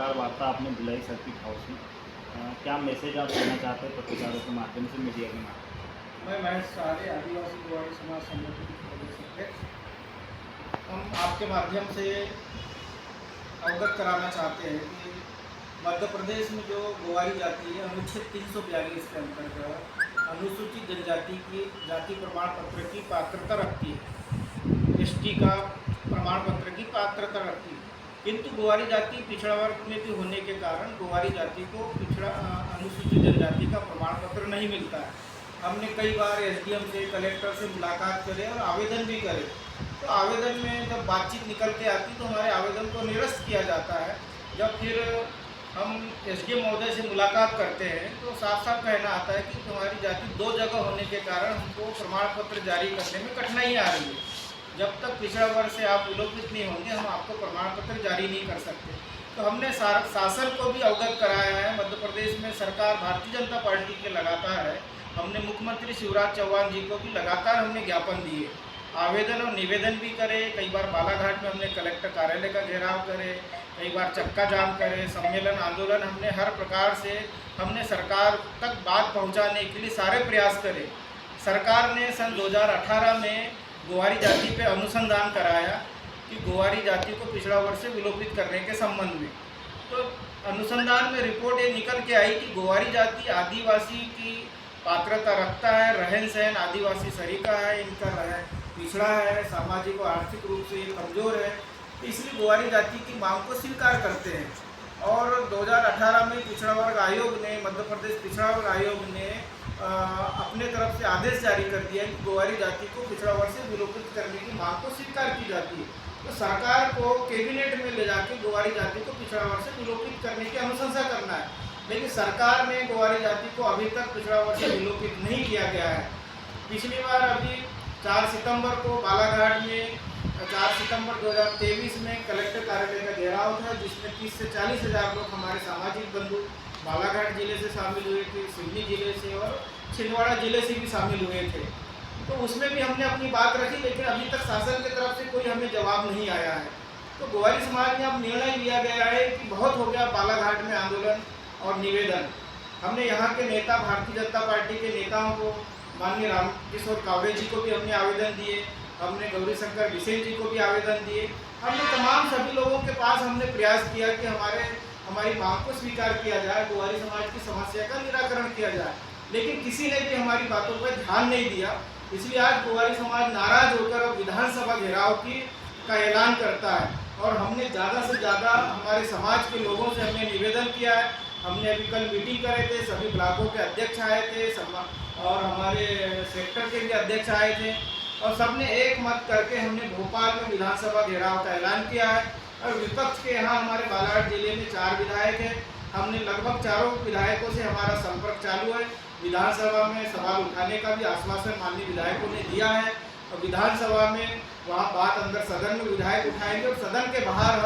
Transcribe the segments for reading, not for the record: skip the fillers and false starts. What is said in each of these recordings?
पत्रकार वार्ता आपने बुलाई सर्किट हाउस में, क्या मैसेज आप देना चाहते हैं पत्रकारों के माध्यम से, मीडिया के माध्यम मैं महेश सारे आदिवासी गोवारी समाज संगठन के प्रदेश अध्यक्ष। हम आपके माध्यम से अवगत कराना चाहते हैं कि मध्य प्रदेश में जो गोवारी जाति है अनुच्छेद 342 के अंतर्गत अनुसूचित जनजाति की जाति प्रमाण पत्र की पात्रता रखती है, एसटी का प्रमाण पत्र की पात्रता रखती है। किंतु गोवारी जाति पिछड़ा वर्ग में भी होने के कारण गोवारी जाति को अनुसूचित जनजाति का प्रमाण पत्र नहीं मिलता है। हमने कई बार एसडीएम से, कलेक्टर से मुलाकात करे और आवेदन भी करे, तो आवेदन में जब बातचीत निकल के आती तो हमारे आवेदन को निरस्त किया जाता है। जब फिर हम एसडीएम महोदय से मुलाकात करते हैं तो साफ साफ कहना आता है कि तुम्हारी जाति 2 जगह होने के कारण हमको प्रमाण पत्र जारी करने में कठिनाई आ रही है। जब तक पिछड़ा वर्ग से आप विलोपित नहीं होंगे हम आपको प्रमाण पत्र जारी नहीं कर सकते। तो हमने शासन को भी अवगत कराया है। मध्य प्रदेश में सरकार भारतीय जनता पार्टी के लगातार है। हमने मुख्यमंत्री शिवराज चौहान जी को भी लगातार हमने ज्ञापन दिए, आवेदन और निवेदन भी करे। कई बार बालाघाट में हमने कलेक्टर कार्यालय का घेराव करे, कई बार चक्का जाम करे, सम्मेलन आंदोलन, हमने हर प्रकार से हमने सरकार तक बात पहुंचाने के लिए सारे प्रयास करे। सरकार ने सन 2018 में गोवारी जाति पे अनुसंधान कराया कि गोवारी जाति को पिछड़ा वर्ग से विलोपित करने के संबंध में। तो अनुसंधान में रिपोर्ट ये निकल के आई कि गोवारी जाति आदिवासी की पात्रता रखता है, रहन सहन आदिवासी सरीका है, इनका पिछड़ा है, सामाजिक और आर्थिक रूप से ये कमज़ोर है, इसलिए गोवारी जाति की मांग को स्वीकार करते हैं। और 2018 में पिछड़ा वर्ग आयोग ने, मध्य प्रदेश पिछड़ा वर्ग आयोग ने अपने तरफ से आदेश जारी कर दिया कि गोवारी जाति को पिछड़ा वर्ग से विलोपित करने की मांग को स्वीकार की जाती है। तो सरकार को कैबिनेट में ले जाकर गोवारी जाति को पिछड़ा वर्ग से विलोपित करने की अनुशंसा करना है, लेकिन सरकार ने गोवारी जाति को अभी तक पिछड़ा वर्ग से विलोपित नहीं किया गया है। पिछली बार अभी 4 सितंबर को बालाघाट में 4 सितंबर 2023 में कलेक्टर कार्यालय का घेराव था, जिसमें 30 से 40 हज़ार लोग हमारे सामाजिक बंधु बालाघाट जिले से शामिल हुए थे, सिवनी जिले से और छिंदवाड़ा जिले से भी शामिल हुए थे। तो उसमें भी हमने अपनी बात रखी, लेकिन अभी तक शासन की तरफ से कोई हमें जवाब नहीं आया है। तो गोवारी समाज में अब निर्णय लिया गया है कि बहुत हो गया बालाघाट में आंदोलन और निवेदन। हमने यहाँ के नेता, भारतीय जनता पार्टी के नेताओं को, माननीय रामकिशोर कावरे जी को भी हमने आवेदन दिए, हमने गौरी शंकर बिसेन जी को भी आवेदन दिए। हमने तमाम सभी लोगों के पास हमने प्रयास किया कि हमारी मांग को स्वीकार किया जाए, गोवारी समाज की समस्या का निराकरण किया जाए, लेकिन किसी ने भी हमारी बातों पर ध्यान नहीं दिया। इसलिए आज गोवारी समाज नाराज होकर अब विधानसभा घेराव का ऐलान करता है। और हमने ज़्यादा से ज़्यादा हमारे समाज के लोगों से हमने निवेदन किया है। हमने अभी कल मीटिंग करे थे, सभी ब्लॉकों के अध्यक्ष आए थे और हमारे सेक्टर के भी अध्यक्ष आए थे, और सबने एक मत करके हमने भोपाल में विधानसभा घेराव का ऐलान किया है। और विपक्ष के यहाँ हमारे बालाघाट जिले में 4 विधायक हैं। हमने लगभग चारों विधायकों से हमारा संपर्क चालू है। विधानसभा में सवाल उठाने का भी आश्वासन माननीय विधायकों ने दिया है, और विधानसभा में वहाँ बात अंदर सदन में विधायक उठाएंगे और सदन के बाहर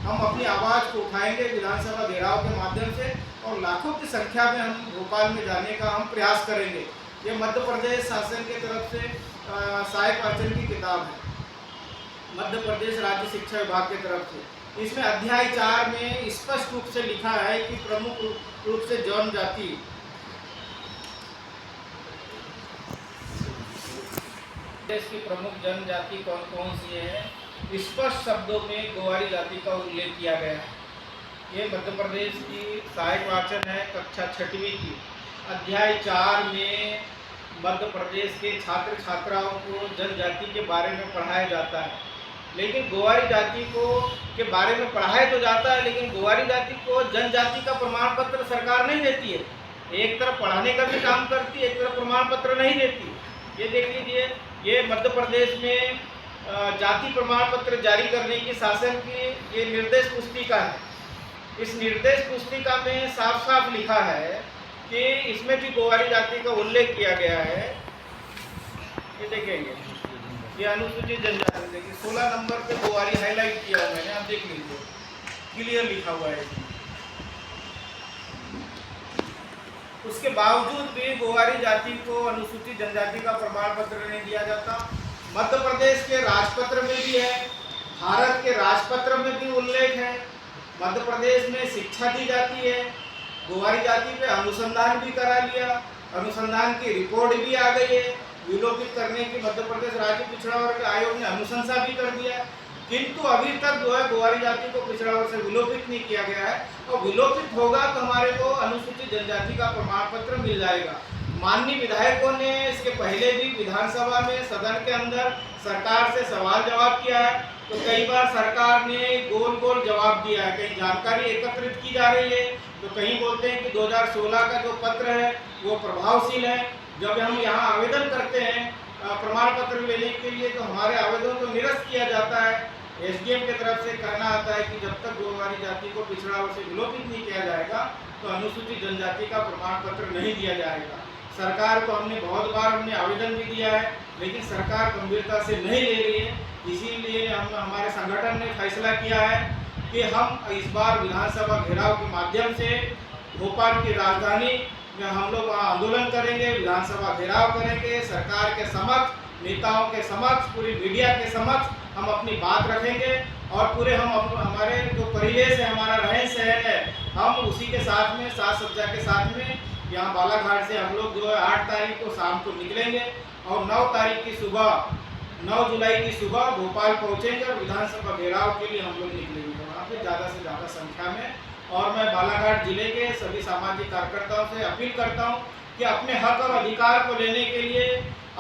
हम अपनी आवाज़ को उठाएंगे विधानसभा घेराव के माध्यम से, और लाखों की संख्या में हम भोपाल में जाने का हम प्रयास करेंगे। ये मध्य प्रदेश शासन की तरफ से सहायक वाचन की किताब है, मध्य प्रदेश राज्य शिक्षा विभाग की तरफ से। इसमें अध्याय 4 में स्पष्ट रूप से लिखा है कि प्रमुख रूप से जनजाति देश की प्रमुख जनजाति कौन कौन सी है, स्पष्ट शब्दों में गोवारी जाति का उल्लेख किया गया है। ये मध्य प्रदेश की सहायक वाचन है, कक्षा 6वीं की। अध्याय 4 में मध्य प्रदेश के छात्र छात्राओं को जनजाति के बारे में पढ़ाया जाता है, लेकिन गोवारी जाति के बारे में पढ़ाया तो जाता है, लेकिन गोवारी जाति को जनजाति का प्रमाण पत्र सरकार नहीं देती है। एक तरफ पढ़ाने का भी काम करती है, एक तरफ प्रमाण पत्र नहीं देती। ये देख लीजिए, ये मध्य प्रदेश में जाति प्रमाण पत्र जारी करने की शासन की ये निर्देश पुस्तिका है। इस निर्देश पुस्तिका में साफ साफ लिखा है कि इसमें भी गोवारी जाति का उल्लेख किया गया है। ये देखेंगे, ये अनुसूचित जनजाति, देखिए 16 नंबर पे गोवारी हाईलाइट किया हुआ मैंने, आप देख लीजिए, क्लियर लिखा हुआ है। उसके बावजूद भी गोवारी जाति को अनुसूचित जनजाति का प्रमाण पत्र नहीं दिया जाता। मध्य प्रदेश के राजपत्र में भी है, भारत के राजपत्र में भी उल्लेख है मध्य प्रदेश में शिक्षा दी जाती है, गोवारी जाति पे अनुसंधान भी करा लिया, अनुसंधान की रिपोर्ट भी आ गई है, विलोपित करने की मध्य प्रदेश राज्य पिछड़ा वर्ग आयोग ने अनुशंसा भी कर दिया, किंतु अभी तक जो है गोवारी जाति को पिछड़ा वर्ग से विलोपित नहीं किया गया है। और विलोपित होगा तो हमारे को अनुसूचित जनजाति का प्रमाण पत्र मिल जाएगा। माननीय विधायकों ने इसके पहले भी विधानसभा में सदन के अंदर सरकार से सवाल जवाब किया है, तो कई बार सरकार ने गोल गोल जवाब दिया है। कहीं जानकारी एकत्रित की जा रही है, तो कहीं बोलते हैं कि 2016 का जो पत्र है वो प्रभावशील है। जब हम यहाँ आवेदन करते हैं प्रमाण पत्र लेने के लिए, तो हमारे आवेदन को निरस्त किया जाता है। एसडीएम की तरफ से कहना आता है कि जब तक गोवारी जाति को पिछड़ा वर्ग से विलोपित नहीं किया जाएगा तो अनुसूचित जनजाति का प्रमाण पत्र नहीं दिया जाएगा। सरकार को हमने बहुत बार आवेदन भी दिया है, लेकिन सरकार गंभीरता से नहीं ले रही है। इसीलिए हमारे संगठन ने फैसला किया है कि हम इस बार विधानसभा घेराव के माध्यम से भोपाल की राजधानी में हम लोग वहाँ आंदोलन करेंगे, विधानसभा घेराव करेंगे, सरकार के समक्ष, नेताओं के समक्ष, पूरी मीडिया के समक्ष हम अपनी बात रखेंगे और पूरे हम हमारे जो परिवेश है, हमारा रहन सहन है, हम उसी के साथ में साज सज्जा के साथ में यहाँ बालाघाट से हम लोग जो है 8 तारीख को शाम को निकलेंगे और 9 तारीख की सुबह 9 जुलाई की सुबह भोपाल पहुँचेंगे और विधानसभा घेराव के लिए हम लोग निकलेंगे वहाँ पे ज़्यादा से ज़्यादा संख्या में। और मैं बालाघाट जिले के सभी सामाजिक कार्यकर्ताओं से अपील करता हूँ कि अपने हक और अधिकार को लेने के लिए,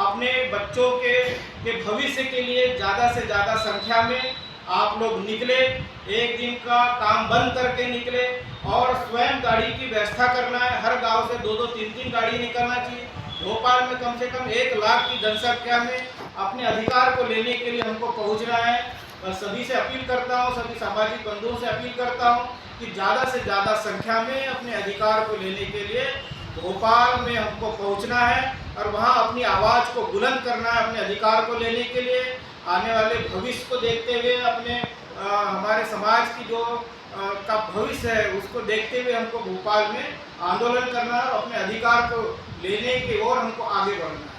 अपने बच्चों के भविष्य के लिए ज़्यादा से ज़्यादा संख्या में आप लोग निकले, एक दिन का काम बंद करके निकले और स्वयं गाड़ी की व्यवस्था करना है। हर गांव से 2-2, 3-3 गाड़ी निकलना चाहिए। भोपाल में कम से कम 1 लाख की जनसंख्या में अपने अधिकार को लेने के लिए हमको पहुंचना है। मैं सभी से अपील करता हूं, सभी सामाजिक बंधुओं से अपील करता हूं कि ज़्यादा से ज़्यादा संख्या में अपने अधिकार को लेने के लिए भोपाल में हमको पहुंचना है और वहां अपनी आवाज़ को बुलंद करना है। अपने अधिकार को लेने के लिए आने वाले भविष्य को देखते हुए, अपने हमारे समाज की जो का भविष्य है उसको देखते हुए हमको भोपाल में आंदोलन करना है और अपने अधिकार को लेने की ओर हमको आगे बढ़ना है।